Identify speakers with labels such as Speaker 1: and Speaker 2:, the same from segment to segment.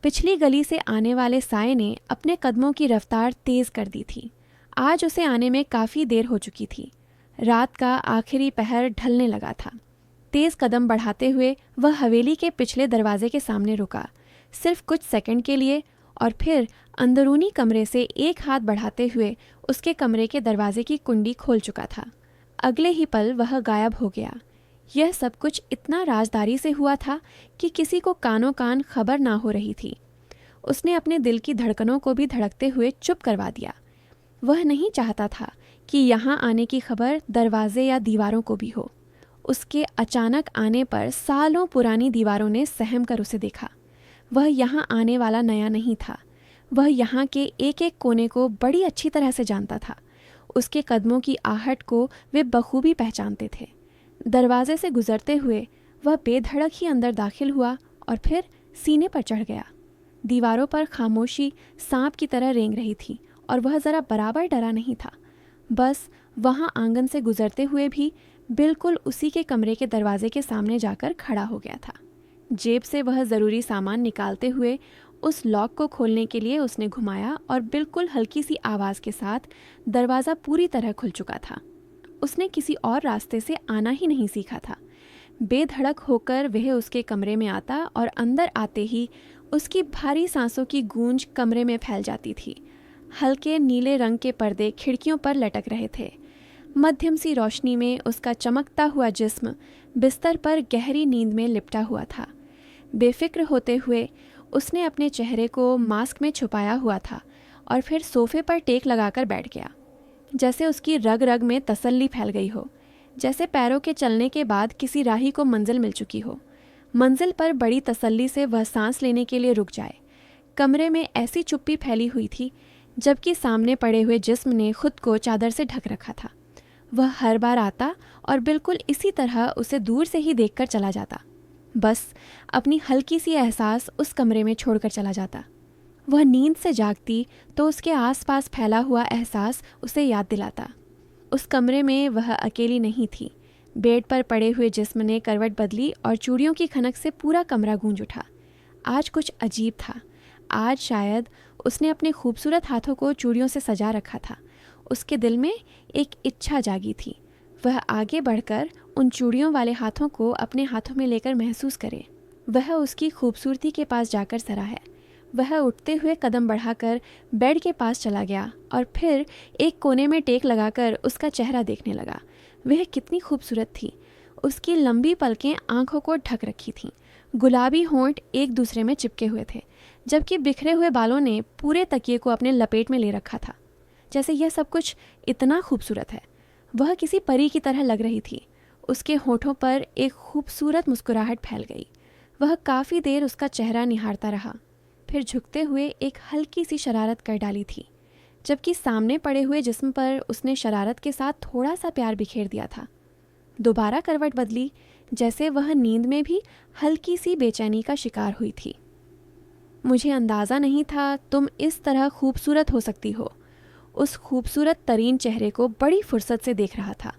Speaker 1: पिछली गली से आने वाले साए ने अपने कदमों की रफ्तार तेज कर दी थी। आज उसे आने में काफ़ी देर हो चुकी थी। रात का आखिरी पहर ढलने लगा था। तेज कदम बढ़ाते हुए वह हवेली के पिछले दरवाजे के सामने रुका, सिर्फ कुछ सेकंड के लिए, और फिर अंदरूनी कमरे से एक हाथ बढ़ाते हुए उसके कमरे के दरवाजे की कुंडी खोल चुका था। अगले ही पल वह गायब हो गया। यह सब कुछ इतना राजदारी से हुआ था कि किसी को कानों कान खबर ना हो रही थी। उसने अपने दिल की धड़कनों को भी धड़कते हुए चुप करवा दिया। वह नहीं चाहता था कि यहाँ आने की खबर दरवाजे या दीवारों को भी हो। उसके अचानक आने पर सालों पुरानी दीवारों ने सहम कर उसे देखा। वह यहाँ आने वाला नया नहीं था। वह यहाँ के एक एक कोने को बड़ी अच्छी तरह से जानता था। उसके कदमों की आहट को वे बखूबी पहचानते थे। दरवाजे से गुजरते हुए वह बेधड़क ही अंदर दाखिल हुआ और फिर सीने पर चढ़ गया। दीवारों पर खामोशी सांप की तरह रेंग रही थी और वह ज़रा बराबर डरा नहीं था। बस वहाँ आंगन से गुजरते हुए भी बिल्कुल उसी के कमरे के दरवाजे के सामने जाकर खड़ा हो गया था। जेब से वह ज़रूरी सामान निकालते हुए उस लॉक को खोलने के लिए उसने घुमाया और बिल्कुल हल्की सी आवाज़ के साथ दरवाज़ा पूरी तरह खुल चुका था। उसने किसी और रास्ते से आना ही नहीं सीखा था। बेधड़क होकर वह उसके कमरे में आता और अंदर आते ही उसकी भारी सांसों की गूंज कमरे में फैल जाती थी। हल्के नीले रंग के पर्दे खिड़कियों पर लटक रहे थे। मध्यम सी रोशनी में उसका चमकता हुआ जिस्म बिस्तर पर गहरी नींद में लिपटा हुआ था। बेफिक्र होते हुए उसने अपने चेहरे को मास्क में छुपाया हुआ था और फिर सोफे पर टेक लगाकर बैठ गया। जैसे उसकी रग रग में तसल्ली फैल गई हो, जैसे पैरों के चलने के बाद किसी राही को मंजिल मिल चुकी हो। मंजिल पर बड़ी तसल्ली से वह सांस लेने के लिए रुक जाए। कमरे में ऐसी चुप्पी फैली हुई थी जबकि सामने पड़े हुए जिस्म ने खुद को चादर से ढक रखा था। वह हर बार आता और बिल्कुल इसी तरह उसे दूर से ही देखकर चला जाता। बस अपनी हल्की सी एहसास उस कमरे में छोड़कर चला जाता। वह नींद से जागती तो उसके आसपास फैला हुआ एहसास उसे याद दिलाता। उस कमरे में वह अकेली नहीं थी। बेड पर पड़े हुए जिस्म ने करवट बदली और चूड़ियों की खनक से पूरा कमरा गूंज उठा। आज कुछ अजीब था। आज शायद उसने अपने खूबसूरत हाथों को चूड़ियों से सजा रखा था। उसके दिल में एक इच्छा जागी थी। वह आगे बढ़कर उन चूड़ियों वाले हाथों को अपने हाथों में लेकर महसूस करे। वह उसकी खूबसूरती के पास जाकर सरा है। वह उठते हुए कदम बढ़ाकर बेड के पास चला गया और फिर एक कोने में टेक लगाकर उसका चेहरा देखने लगा। वह कितनी खूबसूरत थी। उसकी लंबी पलकें आंखों को ढक रखी थीं। गुलाबी होंठ एक दूसरे में चिपके हुए थे, जबकि बिखरे हुए बालों ने पूरे तकिए को अपने लपेट में ले रखा था। जैसे यह सब कुछ इतना खूबसूरत है। वह किसी परी की तरह लग रही थी। उसके होठों पर एक खूबसूरत मुस्कुराहट फैल गई। वह काफ़ी देर उसका चेहरा निहारता रहा, फिर झुकते हुए एक हल्की सी शरारत कर डाली थी, जबकि सामने पड़े हुए जिस्म पर उसने शरारत के साथ थोड़ा सा प्यार बिखेर दिया था। दोबारा करवट बदली, जैसे वह नींद में भी हल्की सी बेचैनी का शिकार हुई थी। मुझे अंदाज़ा नहीं था तुम इस तरह खूबसूरत हो सकती हो। उस खूबसूरत तरीन चेहरे को बड़ी फुर्सत से देख रहा था।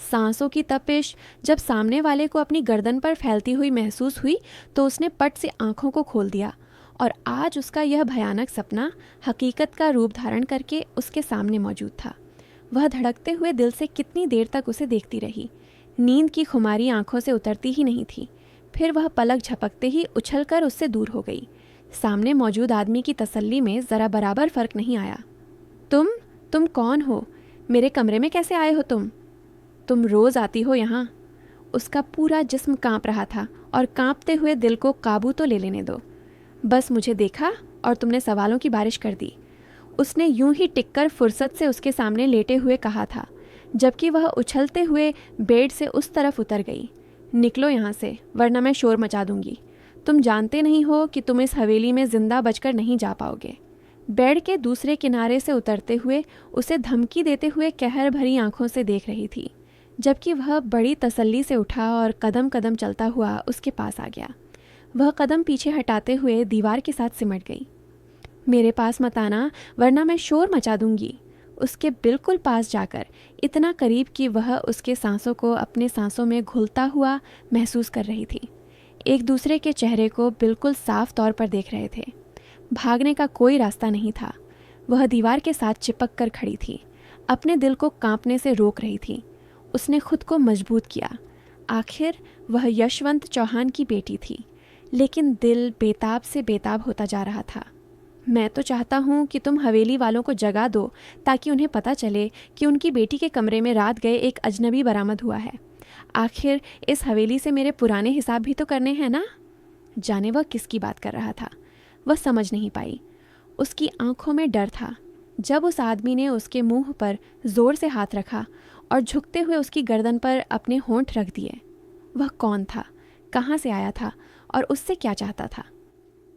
Speaker 1: सांसों की तपिश जब सामने वाले को अपनी गर्दन पर फैलती हुई महसूस हुई तो उसने पट से आंखों को खोल दिया और आज उसका यह भयानक सपना हकीकत का रूप धारण करके उसके सामने मौजूद था। वह धड़कते हुए दिल से कितनी देर तक उसे देखती रही। नींद की खुमारी आंखों से उतरती ही नहीं थी। फिर वह पलक झपकते ही उछलकर उससे दूर हो गई। सामने मौजूद आदमी की तसल्ली में ज़रा बराबर फर्क नहीं आया। तुम कौन हो? मेरे कमरे में कैसे आए हो तुम रोज़ आती हो यहाँ? उसका पूरा जिस्म कांप रहा था और कांपते हुए दिल को काबू तो ले लेने दो। बस मुझे देखा और तुमने सवालों की बारिश कर दी। उसने यूं ही टिककर फुर्सत से उसके सामने लेटे हुए कहा था, जबकि वह उछलते हुए बेड से उस तरफ उतर गई। निकलो यहाँ से, वरना मैं शोर मचा दूंगी। तुम जानते नहीं हो कि तुम इस हवेली में जिंदा बचकर नहीं जा पाओगे। बेड के दूसरे किनारे से उतरते हुए उसे धमकी देते हुए कहर भरी आंखों से देख रही थी, जबकि वह बड़ी तसल्ली से उठा और कदम कदम चलता हुआ उसके पास आ गया। वह कदम पीछे हटाते हुए दीवार के साथ सिमट गई। मेरे पास मत आना, वरना मैं शोर मचा दूंगी। उसके बिल्कुल पास जाकर, इतना करीब कि वह उसके सांसों को अपने सांसों में घुलता हुआ महसूस कर रही थी। एक दूसरे के चेहरे को बिल्कुल साफ तौर पर देख रहे थे। भागने का कोई रास्ता नहीं था। वह दीवार के साथ चिपक कर खड़ी थी, अपने दिल को कांपने से रोक रही थी। उसने खुद को मजबूत किया। आखिर वह यशवंत चौहान की बेटी थी, लेकिन दिल बेताब से बेताब होता जा रहा था। मैं तो चाहता हूँ कि तुम हवेली वालों को जगा दो, ताकि उन्हें पता चले कि उनकी बेटी के कमरे में रात गए एक अजनबी बरामद हुआ है। आखिर इस हवेली से मेरे पुराने हिसाब भी तो करने हैं ना। जाने वह किसकी बात कर रहा था, वह समझ नहीं पाई। उसकी आंखों में डर था। जब उस आदमी ने उसके मुंह पर जोर से हाथ रखा और झुकते हुए उसकी गर्दन पर अपने होंठ रख दिए, वह कौन था, कहाँ से आया था और उससे क्या चाहता था।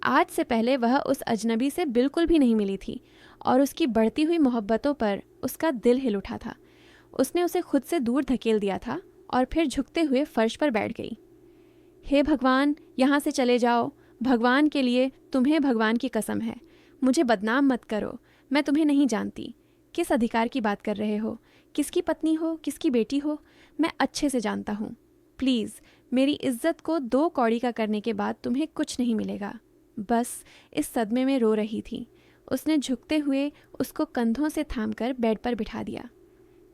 Speaker 1: आज से पहले वह उस अजनबी से बिल्कुल भी नहीं मिली थी और उसकी बढ़ती हुई मोहब्बतों पर उसका दिल हिल उठा था। उसने उसे खुद से दूर धकेल दिया था और फिर झुकते हुए फर्श पर बैठ गई। हे भगवान, यहाँ से चले जाओ। भगवान के लिए, तुम्हें भगवान की कसम है, मुझे बदनाम मत करो। मैं तुम्हें नहीं जानती। किस अधिकार की बात कर रहे हो? किसकी पत्नी हो, किसकी बेटी हो, मैं अच्छे से जानता हूँ। प्लीज़, मेरी इज्जत को 2 कौड़ी का करने के बाद तुम्हें कुछ नहीं मिलेगा। बस इस सदमे में रो रही थी। उसने झुकते हुए उसको कंधों से थामकर बेड पर बिठा दिया।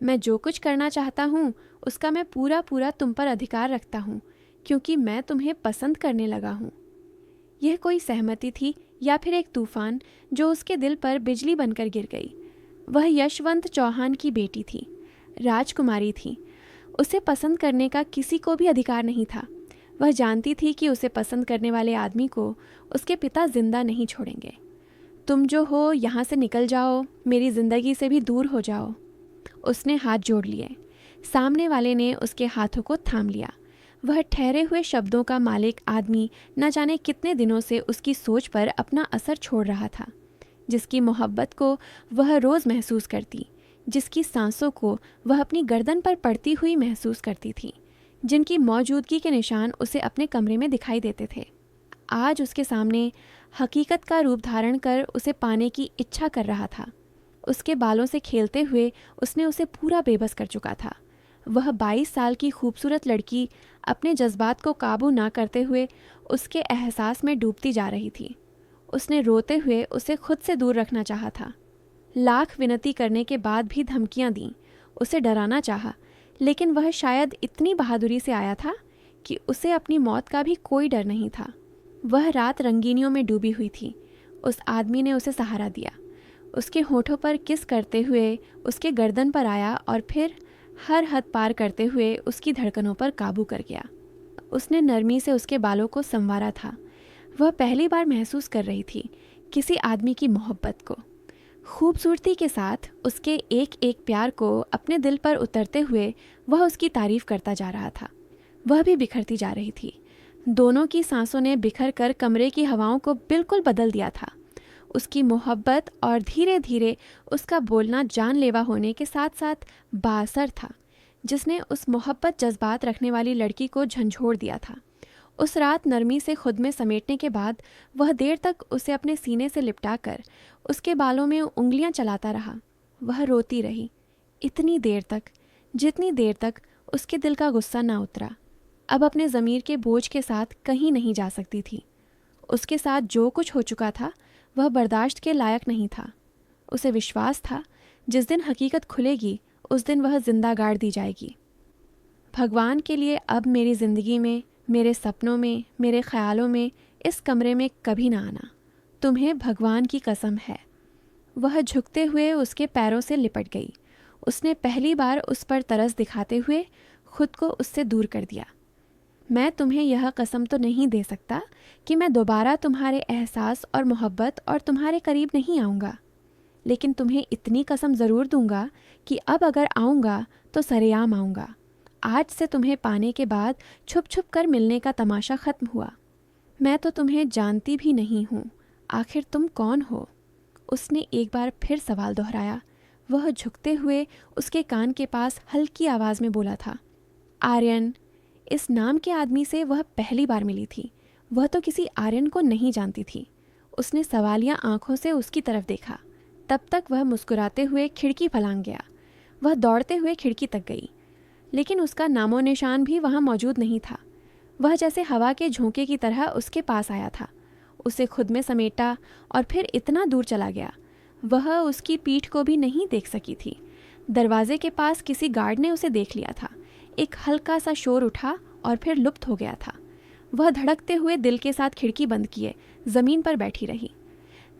Speaker 1: मैं जो कुछ करना चाहता हूँ उसका मैं पूरा पूरा तुम पर अधिकार रखता हूँ, क्योंकि मैं तुम्हें पसंद करने लगा हूँ। यह कोई सहमति थी या फिर एक तूफान जो उसके दिल पर बिजली बनकर गिर गई। वह यशवंत चौहान की बेटी थी, राजकुमारी थी। उसे पसंद करने का किसी को भी अधिकार नहीं था। वह जानती थी कि उसे पसंद करने वाले आदमी को उसके पिता जिंदा नहीं छोड़ेंगे। तुम जो हो यहाँ से निकल जाओ, मेरी ज़िंदगी से भी दूर हो जाओ। उसने हाथ जोड़ लिए। सामने वाले ने उसके हाथों को थाम लिया। वह ठहरे हुए शब्दों का मालिक आदमी न जाने कितने दिनों से उसकी सोच पर अपना असर छोड़ रहा था, जिसकी मोहब्बत को वह रोज़ महसूस करती, जिसकी सांसों को वह अपनी गर्दन पर पड़ती हुई महसूस करती थी, जिनकी मौजूदगी के निशान उसे अपने कमरे में दिखाई देते थे। आज उसके सामने हकीकत का रूप धारण कर उसे पाने की इच्छा कर रहा था। उसके बालों से खेलते हुए उसने उसे पूरा बेबस कर चुका था। वह 22 साल की खूबसूरत लड़की अपने जज्बात को काबू ना करते हुए उसके एहसास में डूबती जा रही थी। उसने रोते हुए उसे खुद से दूर रखना चाहा था। लाख विनती करने के बाद भी धमकियां दीं, उसे डराना चाहा, लेकिन वह शायद इतनी बहादुरी से आया था कि उसे अपनी मौत का भी कोई डर नहीं था। वह रात रंगीनियों में डूबी हुई थी। उस आदमी ने उसे सहारा दिया, उसके होठों पर किस करते हुए उसके गर्दन पर आया और फिर हर हद पार करते हुए उसकी धड़कनों पर काबू कर गया। उसने नरमी से उसके बालों को संवारा था। वह पहली बार महसूस कर रही थी किसी आदमी की मोहब्बत को। खूबसूरती के साथ उसके एक एक प्यार को अपने दिल पर उतरते हुए वह उसकी तारीफ करता जा रहा था। वह भी बिखरती जा रही थी। दोनों की सांसों ने बिखर कर कमरे की हवाओं को बिल्कुल बदल दिया था। उसकी मोहब्बत और धीरे धीरे उसका बोलना जानलेवा होने के साथ साथ बाअसर था, जिसने उस मोहब्बत जज्बात रखने वाली लड़की को झंझोड़ दिया था। उस रात नरमी से खुद में समेटने के बाद वह देर तक उसे अपने सीने से लिपटाकर उसके बालों में उंगलियां चलाता रहा। वह रोती रही इतनी देर तक, जितनी देर तक उसके दिल का गुस्सा ना उतरा। अब अपने ज़मीर के बोझ के साथ कहीं नहीं जा सकती थी। उसके साथ जो कुछ हो चुका था वह बर्दाश्त के लायक नहीं था। उसे विश्वास था जिस दिन हकीकत खुलेगी उस दिन वह जिंदा गाड़ दी जाएगी। भगवान के लिए अब मेरी ज़िंदगी में, मेरे सपनों में, मेरे ख्यालों में, इस कमरे में कभी ना आना। तुम्हें भगवान की कसम है। वह झुकते हुए उसके पैरों से लिपट गई। उसने पहली बार उस पर तरस दिखाते हुए खुद को उससे दूर कर दिया। मैं तुम्हें यह कसम तो नहीं दे सकता कि मैं दोबारा तुम्हारे एहसास और मोहब्बत और तुम्हारे करीब नहीं आऊँगा, लेकिन तुम्हें इतनी कसम ज़रूर दूंगा कि अब अगर आऊँगा तो सरेआम आऊँगा। आज से तुम्हें पाने के बाद छुप छुप कर मिलने का तमाशा ख़त्म हुआ। मैं तो तुम्हें जानती भी नहीं हूँ। आखिर तुम कौन हो? उसने एक बार फिर सवाल दोहराया। वह झुकते हुए उसके कान के पास हल्की आवाज़ में बोला था, आर्यन। इस नाम के आदमी से वह पहली बार मिली थी। वह तो किसी आर्यन को नहीं जानती थी। उसने सवालिया आंखों से उसकी तरफ देखा। तब तक वह मुस्कुराते हुए खिड़की फलांग गया। वह दौड़ते हुए खिड़की तक गई, लेकिन उसका नामो निशान भी वहाँ मौजूद नहीं था। वह जैसे हवा के झोंके की तरह उसके पास आया था। उसे खुद में समेटा और फिर इतना दूर चला गया। वह उसकी पीठ को भी नहीं देख सकी थी। दरवाजे के पास किसी गार्ड ने उसे देख लिया था। एक हल्का सा शोर उठा और फिर लुप्त हो गया था। वह धड़कते हुए दिल के साथ खिड़की बंद किए ज़मीन पर बैठी रही।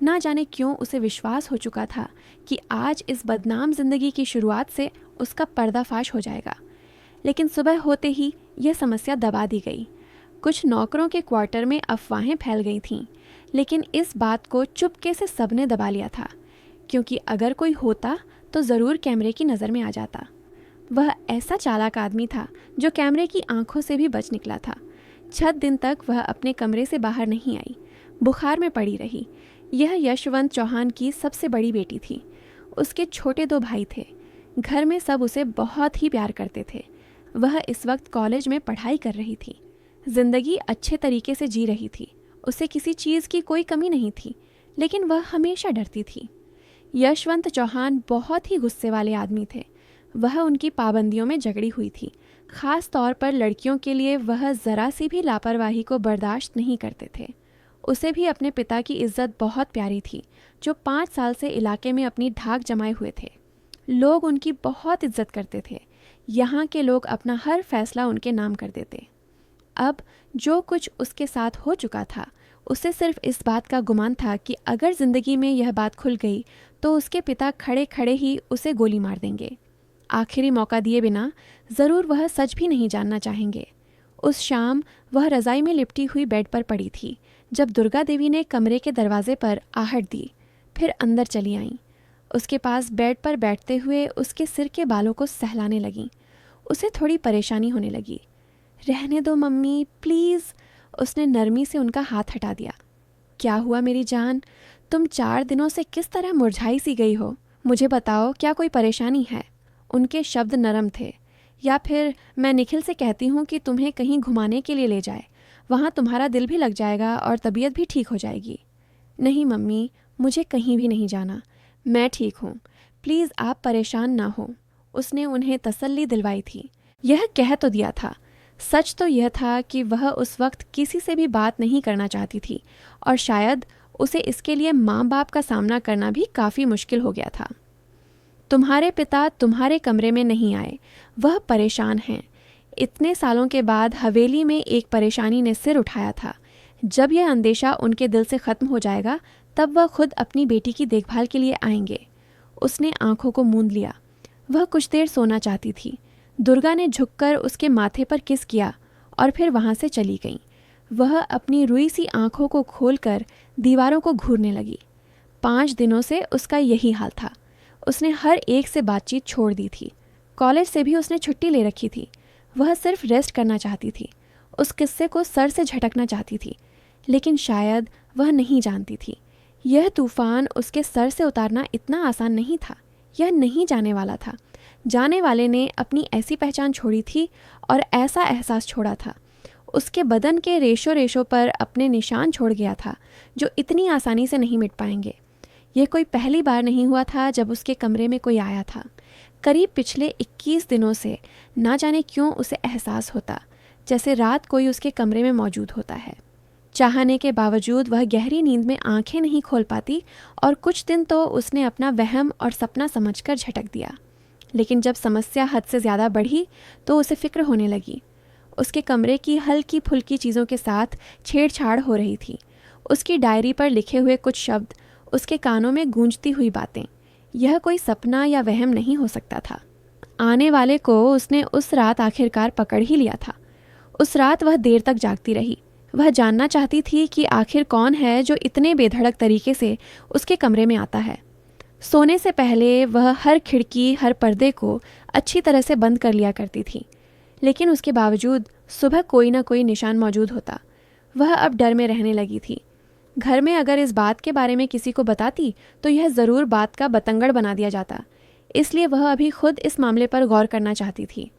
Speaker 1: ना जाने क्यों उसे विश्वास हो चुका था कि आज इस बदनाम जिंदगी की शुरुआत से उसका पर्दाफाश हो जाएगा। लेकिन सुबह होते ही यह समस्या दबा दी गई। कुछ नौकरों के क्वार्टर में अफवाहें फैल गई थीं, लेकिन इस बात को चुपके से सबने दबा लिया था, क्योंकि अगर कोई होता तो ज़रूर कैमरे की नज़र में आ जाता। वह ऐसा चालाक आदमी था जो कैमरे की आंखों से भी बच निकला था। 6 दिन तक वह अपने कमरे से बाहर नहीं आई, बुखार में पड़ी रही। यह यशवंत चौहान की सबसे बड़ी बेटी थी। उसके छोटे 2 भाई थे। घर में सब उसे बहुत ही प्यार करते थे। वह इस वक्त कॉलेज में पढ़ाई कर रही थी, जिंदगी अच्छे तरीके से जी रही थी। उसे किसी चीज़ की कोई कमी नहीं थी, लेकिन वह हमेशा डरती थी। यशवंत चौहान बहुत ही गुस्से वाले आदमी थे। वह उनकी पाबंदियों में जकड़ी हुई थी। ख़ास तौर पर लड़कियों के लिए वह ज़रा सी भी लापरवाही को बर्दाश्त नहीं करते थे। उसे भी अपने पिता की इज्जत बहुत प्यारी थी, जो 5 साल से इलाके में अपनी धाक जमाए हुए थे। लोग उनकी बहुत इज्जत करते थे। यहाँ के लोग अपना हर फैसला उनके नाम कर देते। अब जो कुछ उसके साथ हो चुका था, उसे सिर्फ इस बात का गुमान था कि अगर ज़िंदगी में यह बात खुल गई तो उसके पिता खड़े खड़े ही उसे गोली मार देंगे। आखिरी मौका दिए बिना ज़रूर वह सच भी नहीं जानना चाहेंगे। उस शाम वह रज़ाई में लिपटी हुई बेड पर पड़ी थी जब दुर्गा देवी ने कमरे के दरवाजे पर आहट दी, फिर अंदर चली आईं। उसके पास बेड पर बैठते हुए उसके सिर के बालों को सहलाने लगीं। उसे थोड़ी परेशानी होने लगी। रहने दो मम्मी, प्लीज़। उसने नरमी से उनका हाथ हटा दिया। क्या हुआ मेरी जान, तुम 4 दिनों से किस तरह मुरझाई सी गई हो? मुझे बताओ, क्या कोई परेशानी है? उनके शब्द नरम थे। या फिर मैं निखिल से कहती हूँ कि तुम्हें कहीं घुमाने के लिए ले जाए, वहाँ तुम्हारा दिल भी लग जाएगा और तबीयत भी ठीक हो जाएगी। नहीं मम्मी, मुझे कहीं भी नहीं जाना, मैं ठीक हूँ, प्लीज़ आप परेशान ना हो। उसने उन्हें तसल्ली दिलवाई थी। यह कह तो दिया था। सच तो यह था कि वह उस वक्त किसी से भी बात नहीं करना चाहती थी, और शायद उसे इसके लिए माँ बाप का सामना करना भी काफ़ी मुश्किल हो गया था। तुम्हारे पिता तुम्हारे कमरे में नहीं आए, वह परेशान हैं। इतने सालों के बाद हवेली में एक परेशानी ने सिर उठाया था। जब यह अंदेशा उनके दिल से ख़त्म हो जाएगा, तब वह खुद अपनी बेटी की देखभाल के लिए आएंगे। उसने आंखों को मूंद लिया। वह कुछ देर सोना चाहती थी। दुर्गा ने झुककर उसके माथे पर किस किया और फिर वहाँ से चली गई। वह अपनी रुई सी आंखों को खोलकर दीवारों को घूरने लगी। 5 दिनों से उसका यही हाल था। उसने हर एक से बातचीत छोड़ दी थी। कॉलेज से भी उसने छुट्टी ले रखी थी। वह सिर्फ रेस्ट करना चाहती थी। उस किस्से को सर से झटकना चाहती थी, लेकिन शायद वह नहीं जानती थी यह तूफान उसके सर से उतारना इतना आसान नहीं था। यह नहीं जाने वाला था। जाने वाले ने अपनी ऐसी पहचान छोड़ी थी और ऐसा एहसास छोड़ा था। उसके बदन के रेशों रेशों पर अपने निशान छोड़ गया था, जो इतनी आसानी से नहीं मिट पाएंगे। यह कोई पहली बार नहीं हुआ था जब उसके कमरे में कोई आया था। करीब पिछले 21 दिनों से ना जाने क्यों उसे एहसास होता जैसे रात कोई उसके कमरे में मौजूद होता है। चाहने के बावजूद वह गहरी नींद में आंखें नहीं खोल पाती और कुछ दिन तो उसने अपना वहम और सपना समझकर झटक दिया। लेकिन जब समस्या हद से ज़्यादा बढ़ी तो उसे फिक्र होने लगी। उसके कमरे की हल्की फुल्की चीज़ों के साथ छेड़छाड़ हो रही थी। उसकी डायरी पर लिखे हुए कुछ शब्द, उसके कानों में गूंजती हुई बातें। यह कोई सपना या वहम नहीं हो सकता था। आने वाले को उसने उस रात आखिरकार पकड़ ही लिया था। उस रात वह देर तक जागती रही। वह जानना चाहती थी कि आखिर कौन है जो इतने बेधड़क तरीके से उसके कमरे में आता है। सोने से पहले वह हर खिड़की, हर पर्दे को अच्छी तरह से बंद कर लिया करती थी, लेकिन उसके बावजूद सुबह कोई ना कोई निशान मौजूद होता। वह अब डर में रहने लगी थी। घर में अगर इस बात के बारे में किसी को बताती तो यह ज़रूर बात का बतंगड़ बना दिया जाता। इसलिए वह अभी खुद इस मामले पर गौर करना चाहती थी।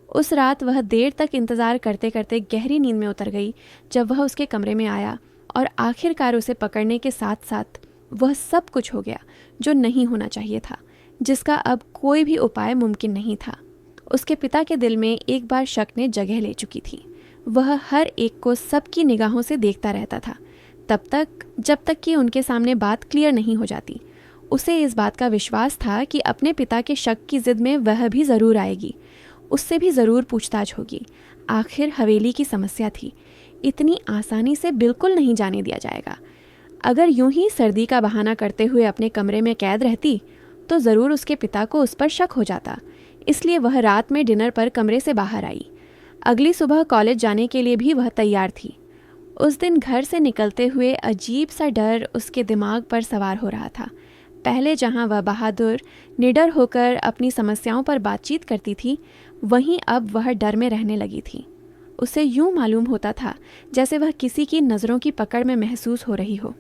Speaker 1: उस रात वह देर तक इंतज़ार करते करते गहरी नींद में उतर गई जब वह उसके कमरे में आया और आखिरकार उसे पकड़ने के साथ साथ वह सब कुछ हो गया जो नहीं होना चाहिए था, जिसका अब कोई भी उपाय मुमकिन नहीं था। उसके पिता के दिल में एक बार शक ने जगह ले चुकी थी। वह हर एक को सबकी निगाहों से देखता रहता था, जब तक कि उनके सामने बात क्लियर नहीं हो जाती। उसे इस बात का विश्वास था कि अपने पिता के शक की जिद में वह भी ज़रूर आएगी, उससे भी ज़रूर पूछताछ होगी। आखिर हवेली की समस्या थी, इतनी आसानी से बिल्कुल नहीं जाने दिया जाएगा। अगर यूं ही सर्दी का बहाना करते हुए अपने कमरे में कैद रहती तो ज़रूर उसके पिता को उस पर शक हो जाता। इसलिए वह रात में डिनर पर कमरे से बाहर आई। अगली सुबह कॉलेज जाने के लिए भी वह तैयार थी। उस दिन घर से निकलते हुए अजीब सा डर उसके दिमाग पर सवार हो रहा था। पहले जहां वह बहादुर, निडर होकर अपनी समस्याओं पर बातचीत करती थी, वहीं अब वह डर में रहने लगी थी। उसे यूं मालूम होता था जैसे वह किसी की नज़रों की पकड़ में महसूस हो रही हो।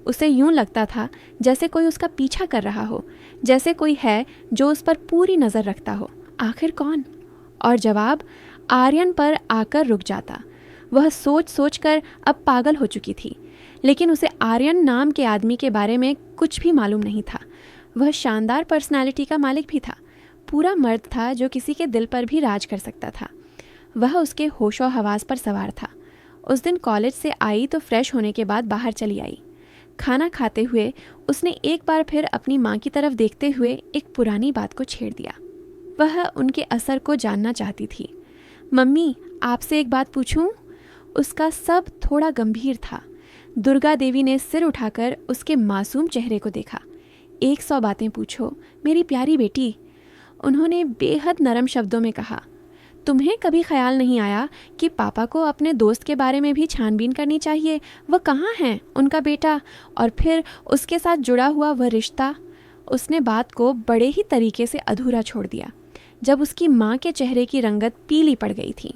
Speaker 1: उसे यूं लगता था जैसे कोई उसका पीछा कर रहा हो, जैसे कोई है जो उस पर पूरी नज़र रखता हो। आखिर कौन? और जवाब आर्यन पर आकर रुक जाता। वह सोच सोच कर अब पागल हो चुकी थी, लेकिन उसे आर्यन नाम के आदमी के बारे में कुछ भी मालूम नहीं था। वह शानदार पर्सनालिटी का मालिक भी था, पूरा मर्द था जो किसी के दिल पर भी राज कर सकता था। वह उसके होशो हवास पर सवार था। उस दिन कॉलेज से आई तो फ्रेश होने के बाद बाहर चली आई। खाना खाते हुए उसने एक बार फिर अपनी माँ की तरफ देखते हुए एक पुरानी बात को छेड़ दिया। वह उनके असर को जानना चाहती थी। मम्मी, आपसे एक बात पूछूं? उसका सब थोड़ा गंभीर था। दुर्गा देवी ने सिर उठाकर उसके मासूम चेहरे को देखा। 100 बातें पूछो मेरी प्यारी बेटी, उन्होंने बेहद नरम शब्दों में कहा। तुम्हें कभी ख्याल नहीं आया कि पापा को अपने दोस्त के बारे में भी छानबीन करनी चाहिए? वह कहाँ हैं, उनका बेटा, और फिर उसके साथ जुड़ा हुआ वह रिश्ता? उसने बात को बड़े ही तरीके से अधूरा छोड़ दिया जब उसकी माँ के चेहरे की रंगत पीली पड़ गई थी।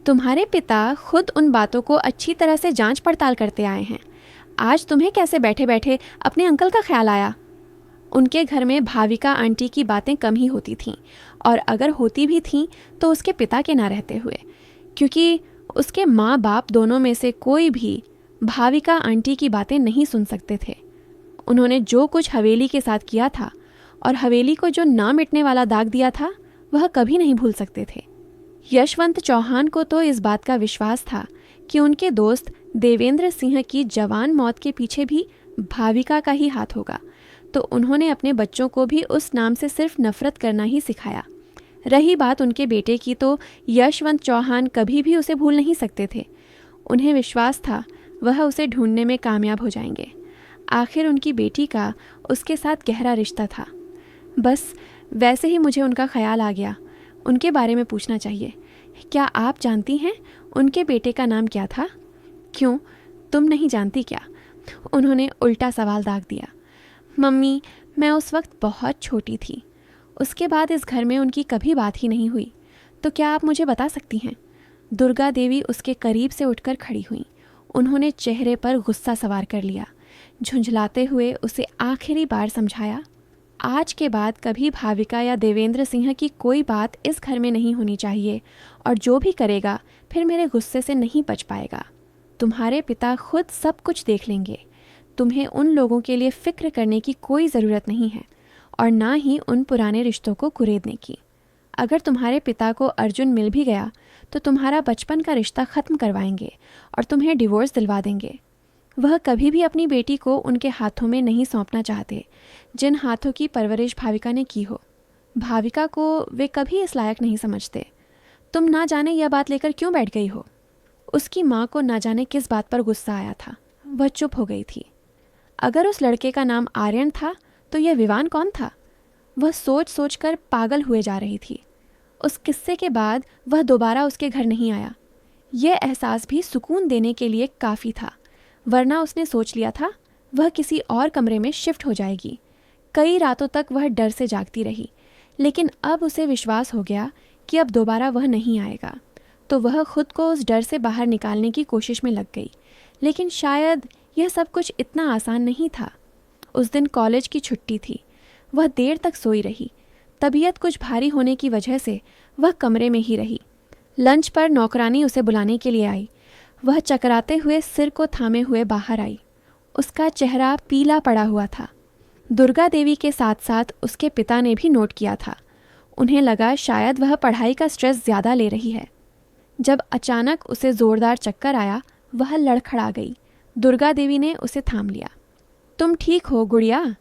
Speaker 1: तुम्हारे पिता खुद उन बातों को अच्छी तरह से जांच पड़ताल करते आए हैं। आज तुम्हें कैसे बैठे बैठे अपने अंकल का ख्याल आया? उनके घर में भाविका आंटी की बातें कम ही होती थीं, और अगर होती भी थीं तो उसके पिता के ना रहते हुए, क्योंकि उसके माँ बाप दोनों में से कोई भी भाविका आंटी की बातें नहीं सुन सकते थे। उन्होंने जो कुछ हवेली के साथ किया था और हवेली को जो ना मिटने वाला दाग दिया था, वह कभी नहीं भूल सकते थे। यशवंत चौहान को तो इस बात का विश्वास था कि उनके दोस्त देवेंद्र सिंह की जवान मौत के पीछे भी भाविका का ही हाथ होगा, तो उन्होंने अपने बच्चों को भी उस नाम से सिर्फ नफरत करना ही सिखाया। रही बात उनके बेटे की, तो यशवंत चौहान कभी भी उसे भूल नहीं सकते थे। उन्हें विश्वास था वह उसे ढूंढने में कामयाब हो जाएंगे। आखिर उनकी बेटी का उसके साथ गहरा रिश्ता था। बस वैसे ही मुझे उनका ख्याल आ गया, उनके बारे में पूछना चाहिए। क्या आप जानती हैं उनके बेटे का नाम क्या था? क्यों, तुम नहीं जानती क्या? उन्होंने उल्टा सवाल दाग दिया। मम्मी, मैं उस वक्त बहुत छोटी थी। उसके बाद इस घर में उनकी कभी बात ही नहीं हुई। तो क्या आप मुझे बता सकती हैं? दुर्गा देवी उसके करीब से उठकर खड़ी हुई। उन्होंने चेहरे पर गुस्सा सवार कर लिया। झुंझलाते हुए उसे आखिरी बार समझाया, आज के बाद कभी भाविका या देवेंद्र सिंह की कोई बात इस घर में नहीं होनी चाहिए, और जो भी करेगा फिर मेरे गुस्से से नहीं बच पाएगा। तुम्हारे पिता खुद सब कुछ देख लेंगे। तुम्हें उन लोगों के लिए फिक्र करने की कोई ज़रूरत नहीं है, और ना ही उन पुराने रिश्तों को कुरेदने की। अगर तुम्हारे पिता को अर्जुन मिल भी गया तो तुम्हारा बचपन का रिश्ता ख़त्म करवाएंगे और तुम्हें डिवोर्स दिलवा देंगे। वह कभी भी अपनी बेटी को उनके हाथों में नहीं सौंपना चाहते जिन हाथों की परवरिश भाविका ने की हो। भाविका को वे कभी इस लायक नहीं समझते। तुम ना जाने यह बात लेकर क्यों बैठ गई हो? उसकी माँ को ना जाने किस बात पर गुस्सा आया था। वह चुप हो गई थी। अगर उस लड़के का नाम आर्यन था तो यह विवान कौन था? वह सोच सोच कर पागल हुए जा रही थी। उस किस्से के बाद वह दोबारा उसके घर नहीं आया। यह एहसास भी सुकून देने के लिए काफ़ी था, वरना उसने सोच लिया था वह किसी और कमरे में शिफ्ट हो जाएगी। कई रातों तक वह डर से जागती रही, लेकिन अब उसे विश्वास हो गया कि अब दोबारा वह नहीं आएगा। तो वह खुद को उस डर से बाहर निकालने की कोशिश में लग गई, लेकिन शायद यह सब कुछ इतना आसान नहीं था। उस दिन कॉलेज की छुट्टी थी। वह देर तक सोई रही। तबीयत कुछ भारी होने की वजह से वह कमरे में ही रही। लंच पर नौकरानी उसे बुलाने के लिए आई। वह चकराते हुए सिर को थामे हुए बाहर आई। उसका चेहरा पीला पड़ा हुआ था। दुर्गा देवी के साथ साथ उसके पिता ने भी नोट किया था। उन्हें लगा शायद वह पढ़ाई का स्ट्रेस ज़्यादा ले रही है। जब अचानक उसे ज़ोरदार चक्कर आया, वह लड़खड़ा गई। दुर्गा देवी ने उसे थाम लिया। तुम ठीक हो गुड़िया?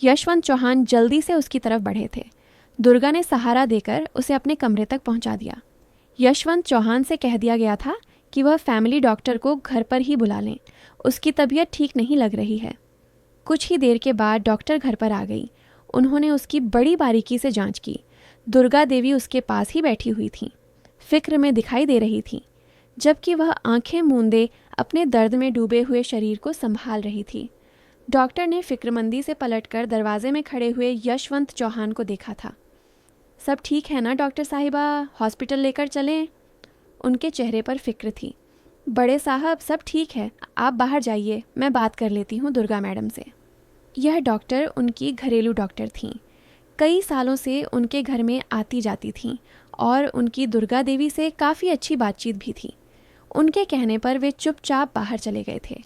Speaker 1: यशवंत चौहान जल्दी से उसकी तरफ बढ़े थे। दुर्गा ने सहारा देकर उसे अपने कमरे तक पहुंचा दिया। यशवंत चौहान से कह दिया गया था कि वह फैमिली डॉक्टर को घर पर ही बुला लें, उसकी तबीयत ठीक नहीं लग रही है। कुछ ही देर के बाद डॉक्टर घर पर आ गई। उन्होंने उसकी बड़ी बारीकी से जांच की। दुर्गा देवी उसके पास ही बैठी हुई थी, फिक्र में दिखाई दे रही थी, जबकि वह आंखें मूंदे अपने दर्द में डूबे हुए शरीर को संभाल रही थी। डॉक्टर ने फिक्रमंदी से पलटकर दरवाजे में खड़े हुए यशवंत चौहान को देखा था। सब ठीक है ना डॉक्टर साहिबा, हॉस्पिटल लेकर चलें? उनके चेहरे पर फिक्र थी। बड़े साहब सब ठीक है, आप बाहर जाइए, मैं बात कर लेती हूँ दुर्गा मैडम से। यह डॉक्टर उनकी घरेलू डॉक्टर थीं। कई सालों से उनके घर में आती जाती थीं और उनकी दुर्गा देवी से काफ़ी अच्छी बातचीत भी थी। उनके कहने पर वे चुपचाप बाहर चले गए थे।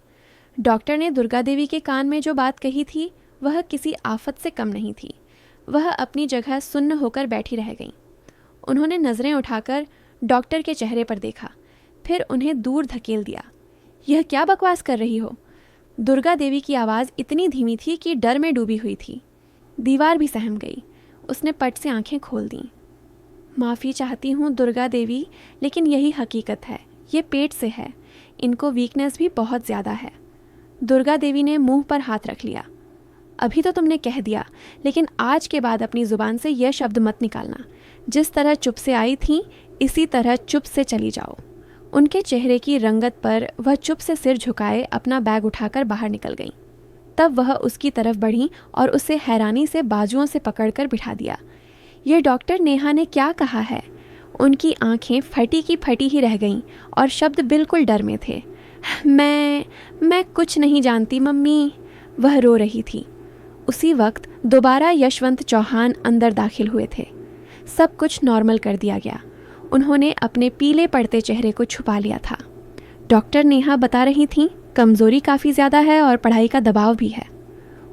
Speaker 1: डॉक्टर ने दुर्गा देवी के कान में जो बात कही थी वह किसी आफत से कम नहीं थी। वह अपनी जगह सुन्न होकर बैठी रह गईं। उन्होंने नज़रें उठाकर डॉक्टर के चेहरे पर देखा, फिर उन्हें दूर धकेल दिया। यह क्या बकवास कर रही हो? दुर्गा देवी की आवाज़ इतनी धीमी थी कि डर में डूबी हुई थी। दीवार भी सहम गई। उसने पट से आंखें खोल दीं। माफ़ी चाहती हूँ दुर्गा देवी, लेकिन यही हकीकत है, ये पेट से है, इनको वीकनेस भी बहुत ज़्यादा है। दुर्गा देवी ने मुंह पर हाथ रख लिया। अभी तो तुमने कह दिया, लेकिन आज के बाद अपनी ज़ुबान से यह शब्द मत निकालना। जिस तरह चुप से आई थी, इसी तरह चुप से चली जाओ। उनके चेहरे की रंगत पर वह चुप से सिर झुकाए अपना बैग उठाकर बाहर निकल गईं। तब वह उसकी तरफ बढ़ी और उसे हैरानी से बाजुओं से पकड़कर बिठा दिया। यह डॉक्टर नेहा ने क्या कहा है? उनकी आंखें फटी की फटी ही रह गईं और शब्द बिल्कुल डर में थे। मैं कुछ नहीं जानती मम्मी, वह रो रही थी। उसी वक्त दोबारा यशवंत चौहान अंदर दाखिल हुए थे। सब कुछ नॉर्मल कर दिया गया। उन्होंने अपने पीले पड़ते चेहरे को छुपा लिया था। डॉक्टर नेहा बता रही थीं, कमज़ोरी काफ़ी ज़्यादा है और पढ़ाई का दबाव भी है।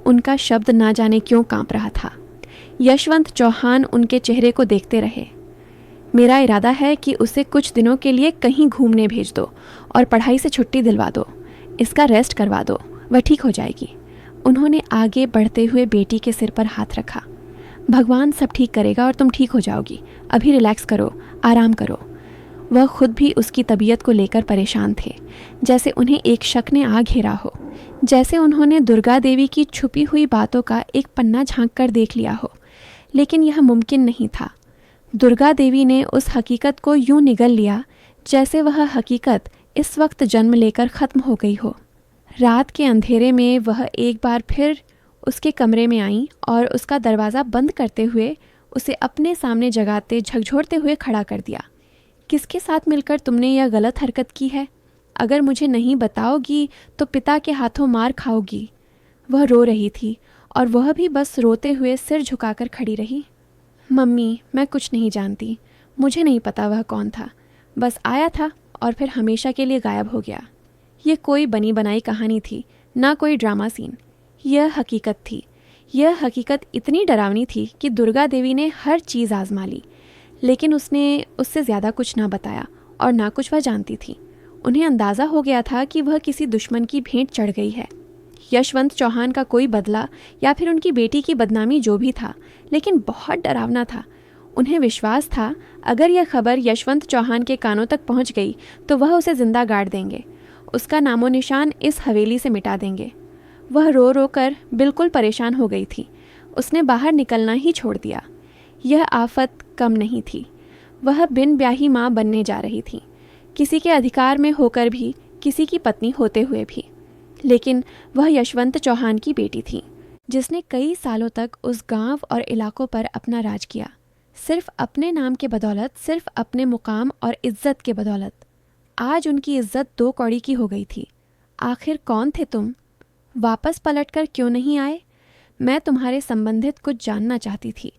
Speaker 1: उनका शब्द ना जाने क्यों कांप रहा था। यशवंत चौहान उनके चेहरे को देखते रहे। मेरा इरादा है कि उसे कुछ दिनों के लिए कहीं घूमने भेज दो और पढ़ाई से छुट्टी दिलवा दो। इसका रेस्ट करवा दो, वह ठीक हो जाएगी। उन्होंने आगे बढ़ते हुए बेटी के सिर पर हाथ रखा। भगवान सब ठीक करेगा और तुम ठीक हो जाओगी। अभी रिलैक्स करो, आराम करो। वह खुद भी उसकी तबीयत को लेकर परेशान थे, जैसे उन्हें एक शक ने आ घेरा हो, जैसे उन्होंने दुर्गा देवी की छुपी हुई बातों का एक पन्ना झांक कर देख लिया हो। लेकिन यह मुमकिन नहीं था। दुर्गा देवी ने उस हकीकत को यूं निगल लिया जैसे वह हकीकत इस वक्त जन्म लेकर ख़त्म हो गई हो। रात के अंधेरे में वह एक बार फिर उसके कमरे में आईं और उसका दरवाज़ा बंद करते हुए उसे अपने सामने जगाते झकझोरते हुए खड़ा कर दिया। किसके साथ मिलकर तुमने यह गलत हरकत की है? अगर मुझे नहीं बताओगी तो पिता के हाथों मार खाओगी। वह रो रही थी और वह भी बस रोते हुए सिर झुकाकर खड़ी रही। मम्मी, मैं कुछ नहीं जानती, मुझे नहीं पता वह कौन था। बस आया था और फिर हमेशा के लिए गायब हो गया। ये कोई बनी बनाई कहानी थी, ना कोई ड्रामा सीन। यह हकीकत थी। यह हकीकत इतनी डरावनी थी कि दुर्गा देवी ने हर चीज़ आजमा ली, लेकिन उसने उससे ज़्यादा कुछ ना बताया और ना कुछ वह जानती थी। उन्हें अंदाज़ा हो गया था कि वह किसी दुश्मन की भेंट चढ़ गई है। यशवंत चौहान का कोई बदला या फिर उनकी बेटी की बदनामी जो भी था, लेकिन बहुत डरावना था। उन्हें विश्वास था अगर यह खबर यशवंत चौहान के कानों तक पहुंच गई तो वह उसे जिंदा गाड़ देंगे, उसका नामो निशान इस हवेली से मिटा देंगे। वह रो रो कर बिल्कुल परेशान हो गई थी। उसने बाहर निकलना ही छोड़ दिया। यह आफत कम नहीं थी। वह बिन ब्याही माँ बनने जा रही थी, किसी के अधिकार में होकर भी, किसी की पत्नी होते हुए भी। लेकिन वह यशवंत चौहान की बेटी थी, जिसने कई सालों तक उस गांव और इलाकों पर अपना राज किया, सिर्फ अपने नाम के बदौलत, सिर्फ अपने मुकाम और इज्जत के बदौलत। आज उनकी इज्जत दो कौड़ी की हो गई थी। आखिर कौन थे तुम? वापस पलटकर क्यों नहीं आए? मैं तुम्हारे संबंधित कुछ जानना चाहती थी।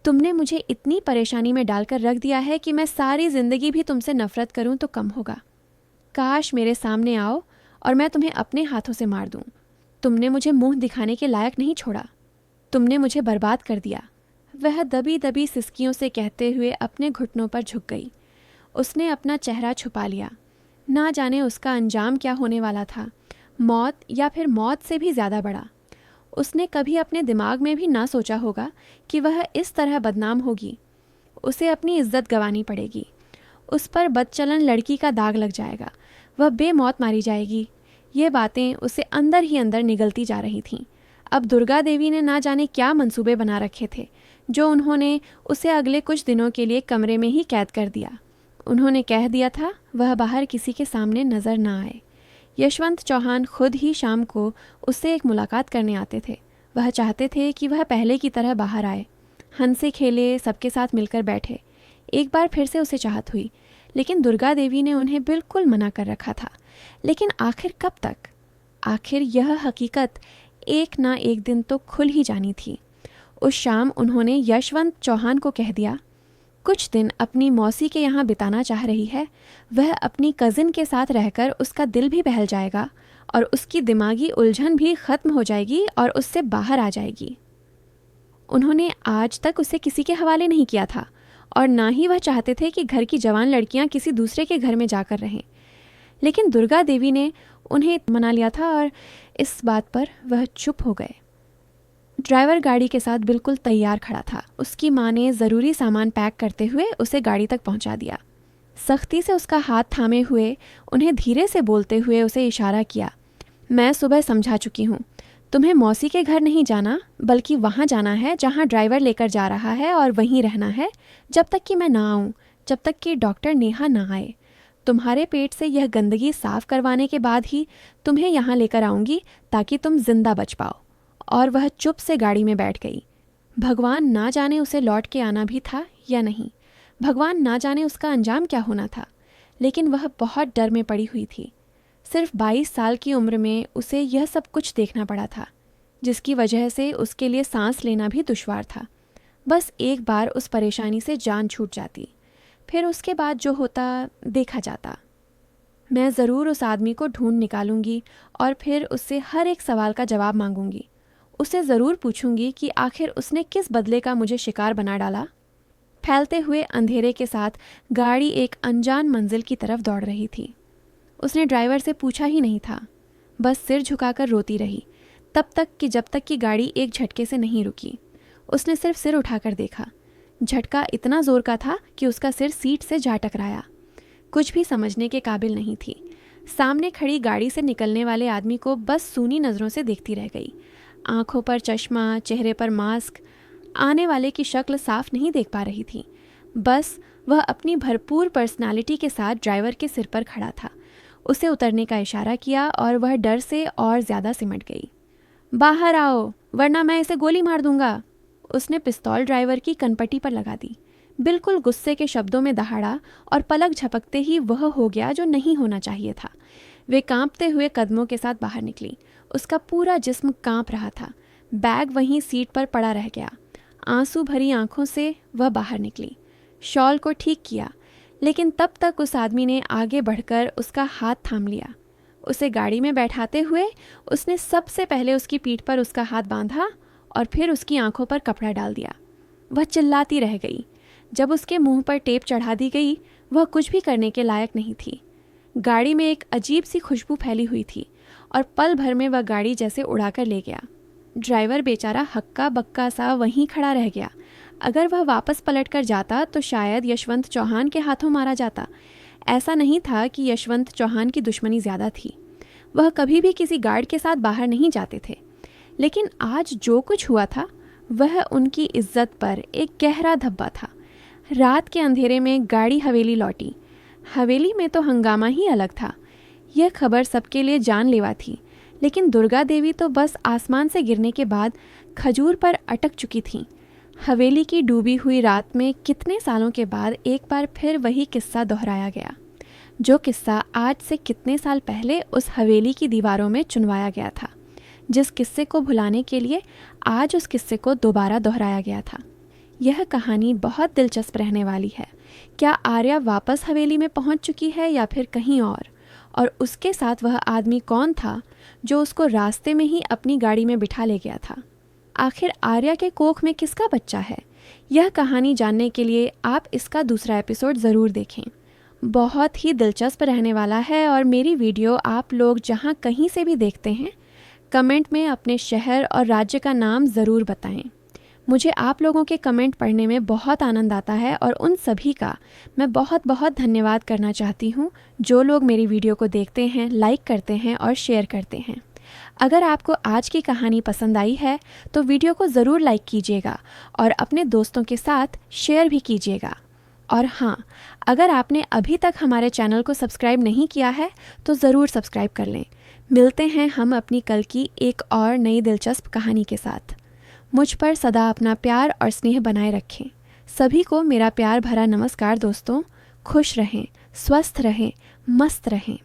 Speaker 1: तुमने मुझे इतनी परेशानी में डालकर रख दिया है कि मैं सारी जिंदगी भी तुमसे नफरत करूं तो कम होगा। काश मेरे सामने आओ और मैं तुम्हें अपने हाथों से मार दूं। तुमने मुझे मुंह दिखाने के लायक नहीं छोड़ा। तुमने मुझे बर्बाद कर दिया। वह दबी दबी सिसकियों से कहते हुए अपने घुटनों पर झुक गई। उसने अपना चेहरा छुपा लिया। ना जाने उसका अंजाम क्या होने वाला था। मौत या फिर मौत से भी ज़्यादा बड़ा। उसने कभी अपने दिमाग में भी ना सोचा होगा कि वह इस तरह बदनाम होगी। उसे अपनी इज्जत गंवानी पड़ेगी, उस पर बदचलन लड़की का दाग लग जाएगा, वह बेमौत मारी जाएगी। ये बातें उसे अंदर ही अंदर निगलती जा रही थीं। अब दुर्गा देवी ने ना जाने क्या मंसूबे बना रखे थे, जो उन्होंने उसे अगले कुछ दिनों के लिए कमरे में ही कैद कर दिया। उन्होंने कह दिया था वह बाहर किसी के सामने नजर ना आए। यशवंत चौहान खुद ही शाम को उससे एक मुलाकात करने आते थे। वह चाहते थे कि वह पहले की तरह बाहर आए, हंसे खेले, सबके साथ मिलकर बैठे। एक बार फिर से उसे चाहत हुई, लेकिन दुर्गा देवी ने उन्हें बिल्कुल मना कर रखा था। लेकिन आखिर कब तक? आखिर यह हकीकत एक ना एक दिन तो खुल ही जानी थी। उस शाम उन्होंने यशवंत चौहान को कह दिया, कुछ दिन अपनी मौसी के यहाँ बिताना चाह रही है, वह अपनी कज़िन के साथ रहकर उसका दिल भी बहल जाएगा और उसकी दिमागी उलझन भी ख़त्म हो जाएगी और उससे बाहर आ जाएगी। उन्होंने आज तक उसे किसी के हवाले नहीं किया था और ना ही वह चाहते थे कि घर की जवान लड़कियां किसी दूसरे के घर में जाकर रहें। लेकिन दुर्गा देवी ने उन्हें मना लिया था और इस बात पर वह चुप हो गए। ड्राइवर गाड़ी के साथ बिल्कुल तैयार खड़ा था। उसकी माँ ने ज़रूरी सामान पैक करते हुए उसे गाड़ी तक पहुंचा दिया। सख्ती से उसका हाथ थामे हुए उन्हें धीरे से बोलते हुए उसे इशारा किया, मैं सुबह समझा चुकी हूँ, तुम्हें मौसी के घर नहीं जाना, बल्कि वहाँ जाना है जहाँ ड्राइवर लेकर जा रहा है और वहीं रहना है जब तक कि मैं ना आऊँ, जब तक कि डॉक्टर नेहा ना आए। तुम्हारे पेट से यह गंदगी साफ करवाने के बाद ही तुम्हें यहाँ लेकर आऊँगी ताकि तुम जिंदा बच पाओ। और वह चुप से गाड़ी में बैठ गई। भगवान ना जाने उसे लौट के आना भी था या नहीं, भगवान ना जाने उसका अंजाम क्या होना था, लेकिन वह बहुत डर में पड़ी हुई थी। सिर्फ 22 साल की उम्र में उसे यह सब कुछ देखना पड़ा था, जिसकी वजह से उसके लिए सांस लेना भी दुश्वार था। बस एक बार उस परेशानी से जान छूट जाती, फिर उसके बाद जो होता देखा जाता। मैं ज़रूर उस आदमी को ढूंढ निकालूंगी और फिर उससे हर एक सवाल का जवाब मांगूंगी। उसे ज़रूर पूछूंगी कि आखिर उसने किस बदले का मुझे शिकार बना डाला। फैलते हुए अंधेरे के साथ गाड़ी एक अनजान मंजिल की तरफ दौड़ रही थी। उसने ड्राइवर से पूछा ही नहीं था, बस सिर झुकाकर रोती रही तब तक कि जब तक कि गाड़ी एक झटके से नहीं रुकी। उसने सिर्फ सिर उठाकर देखा। झटका इतना जोर का था कि उसका सिर सीट से जा टकराया। कुछ भी समझने के काबिल नहीं थी। सामने खड़ी गाड़ी से निकलने वाले आदमी को बस सूनी नज़रों से देखती रह गई। आंखों पर चश्मा, चेहरे पर मास्क, आने वाले की शक्ल साफ नहीं देख पा रही थी। बस वह अपनी भरपूर पर्सनालिटी के साथ ड्राइवर के सिर पर खड़ा था। उसे उतरने का इशारा किया और वह डर से और ज़्यादा सिमट गई। बाहर आओ वरना मैं इसे गोली मार दूंगा। उसने पिस्तौल ड्राइवर की कनपट्टी पर लगा दी। बिल्कुल गुस्से के शब्दों में दहाड़ा और पलक झपकते ही वह हो गया जो नहीं होना चाहिए था। वे कांपते हुए कदमों के साथ बाहर निकली। उसका पूरा जिस्म कांप रहा था। बैग वहीं सीट पर पड़ा रह गया। आंसू भरी आंखों से वह बाहर निकली। शॉल को ठीक किया, लेकिन तब तक उस आदमी ने आगे बढ़कर उसका हाथ थाम लिया। उसे गाड़ी में बैठाते हुए उसने सबसे पहले उसकी पीठ पर उसका हाथ बांधा और फिर उसकी आंखों पर कपड़ा डाल दिया। वह चिल्लाती रह गई। जब उसके मुंह पर टेप चढ़ा दी गई, वह कुछ भी करने के लायक नहीं थी। गाड़ी में एक अजीब सी खुशबू फैली हुई थी और पल भर में वह गाड़ी जैसे उड़ाकर ले गया। ड्राइवर बेचारा हक्का बक्का सा वहीं खड़ा रह गया। अगर वह वापस पलट कर जाता तो शायद यशवंत चौहान के हाथों मारा जाता। ऐसा नहीं था कि यशवंत चौहान की दुश्मनी ज़्यादा थी। वह कभी भी किसी गार्ड के साथ बाहर नहीं जाते थे, लेकिन आज जो कुछ हुआ था वह उनकी इज्जत पर एक गहरा धब्बा था। रात के अंधेरे में गाड़ी हवेली लौटी। हवेली में तो हंगामा ही अलग था। यह खबर सबके लिए जानलेवा थी, लेकिन दुर्गा देवी तो बस आसमान से गिरने के बाद खजूर पर अटक चुकी थीं। हवेली की डूबी हुई रात में कितने सालों के बाद एक बार फिर वही किस्सा दोहराया गया, जो किस्सा आज से कितने साल पहले उस हवेली की दीवारों में चुनवाया गया था, जिस किस्से को भुलाने के लिए आज उस किस्से को दोबारा दोहराया गया था। यह कहानी बहुत दिलचस्प रहने वाली है। क्या आर्या वापस हवेली में पहुंच चुकी है या फिर कहीं और उसके साथ वह आदमी कौन था जो उसको रास्ते में ही अपनी गाड़ी में बिठा ले गया था? आखिर आर्या के कोख में किसका बच्चा है? यह कहानी जानने के लिए आप इसका दूसरा एपिसोड ज़रूर देखें। बहुत ही दिलचस्प रहने वाला है और मेरी वीडियो आप लोग जहाँ कहीं से भी देखते हैं, कमेंट में अपने शहर और राज्य का नाम ज़रूर बताएं। मुझे आप लोगों के कमेंट पढ़ने में बहुत आनंद आता है और उन सभी का मैं बहुत बहुत धन्यवाद करना चाहती हूँ जो लोग मेरी वीडियो को देखते हैं, लाइक करते हैं और शेयर करते हैं। अगर आपको आज की कहानी पसंद आई है तो वीडियो को ज़रूर लाइक कीजिएगा और अपने दोस्तों के साथ शेयर भी कीजिएगा। और हाँ, अगर आपने अभी तक हमारे चैनल को सब्सक्राइब नहीं किया है तो ज़रूर सब्सक्राइब कर लें। मिलते हैं हम अपनी कल की एक और नई दिलचस्प कहानी के साथ। मुझ पर सदा अपना प्यार और स्नेह बनाए रखें। सभी को मेरा प्यार भरा नमस्कार दोस्तों। खुश रहें, स्वस्थ रहें, मस्त रहें।